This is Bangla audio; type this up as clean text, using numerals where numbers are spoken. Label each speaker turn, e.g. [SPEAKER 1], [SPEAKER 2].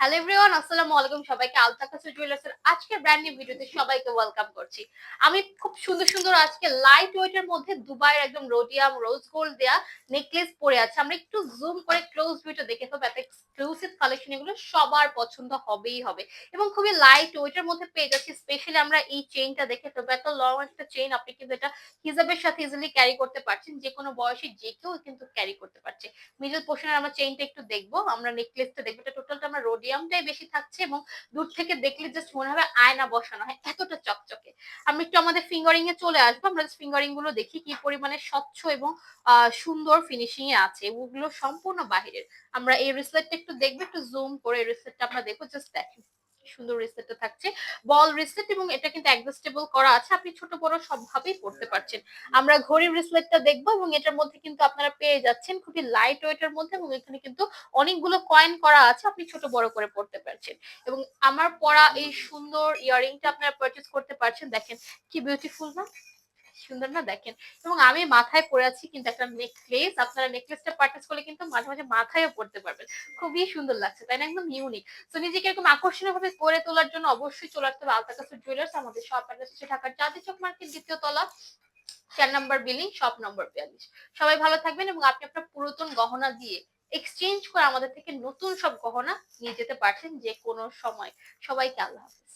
[SPEAKER 1] হ্যালো এভরিওয়ান, আসসালামু আলাইকুম। সবাইকে আলতাকাসু জুয়েলার্স এর আজকের ব্র্যান্ড নিউ ভিডিওতে সবাইকে ওয়েলকাম করছি। আমি খুব সুন্দর সুন্দর আজকে লাইট ওয়েট এর মধ্যে দুবাইয়ের একদম রোডিয়াম রোজ গোল্ড দেয়া নেকলেস পরে আছে। আমরা একটু জুম করে ক্লোজ ভিউটা দেখে ফেলবো। এত এক্সক্লুসিভ কালেকশন, এগুলো সবার পছন্দ হবেই হবে এবং খুবই লাইট ওয়েট এর মধ্যে পেয়ে যাচ্ছি। স্পেশালি আমরা এই চেইনটা দেখে ফেলবো। এত লং একটা চেইন, আপনি কিন্তু এটা হিজাবের সাথে ইজিলি ক্যারি করতে পারছেন। যে কোনো বয়সে যে কেউ কিন্তু ক্যারি করতে পারছে। মিডল পোর্শনের আমরা চেইনটা একটু দেখবো, আমরা নেকলেসটা দেখবো। এটা টোটালটা আমরা রোডিয়ামটাই বেশি থাকছে এবং দূর থেকে দেখলে জাস্ট মনে হবে আয়না বসানো হয়, এতটা চকচকে। আমরা একটু আমাদের ফিঙ্গারিং এ চলে আসবো। আমরা ফিঙ্গারিং গুলো দেখি কি পরিমাণে স্বচ্ছ এবং সুন্দর ফিনিশিং এ আছে, এগুলো সম্পূর্ণ বাহিরের। আমরা এই রিসলেটটা একটু দেখবো, একটু জুম করে রিসলেটটা আমরা দেখবো। জাস্ট দেখেন সুন্দর রিসলেটটা থাকছে, বল রিসলেট, এবং এটা কিন্তু অ্যাডজাস্টেবল করা আছে। আপনি ছোট বড় সবভাবেই পড়তে পারছেন। আমরা ঘড়ির রিসলেটটা দেখবো এবং এটার মধ্যে কিন্তু আপনারা পেয়ে যাচ্ছেন খুবই লাইট ওয়েট এর মধ্যে, এবং এখানে কিন্তু অনেকগুলো কয়েন করা আছে, আপনি ছোট বড় করে পড়তে পারছেন। এবং আমার পরা এই সুন্দর ইয়ারিংটা আপনারা পারচেজ করতে পারছেন। দেখেন কি বিউটিফুল না, সুন্দর না? দেখেন। এবং আমি মাথায় পরে আছি কিন্তু একটা নেকলেস। আপনারা নেকলেসটা পারচেজ করলে কিন্তু মাঝে মাঝে মাথায়ও পড়তে পারবেন। খুবই সুন্দর লাগছে, তাই না? একদম ইউনিক। তো নিজেকে এরকম আকর্ষণীয় ভাবে করে তোলার জন্য অবশ্যই চলে আসতে হবে আলতাকাসু জুয়েলার্স। আমাদের শপ অ্যাড্রেস হচ্ছে ঢাকার চাঁদনী চক মার্কেট, দ্বিতীয় তলা, 4 নম্বর বিল্ডিং, শপ নম্বর 42। সবাই ভালো থাকবেন এবং আপনি আপনার পুরাতন গহনা দিয়ে এক্সচেঞ্জ করে আমাদের থেকে নতুন সব গহনা নিয়ে যেতে পারছেন যে কোনো সময়। সবাইকে আল্লাহ হাফেজ।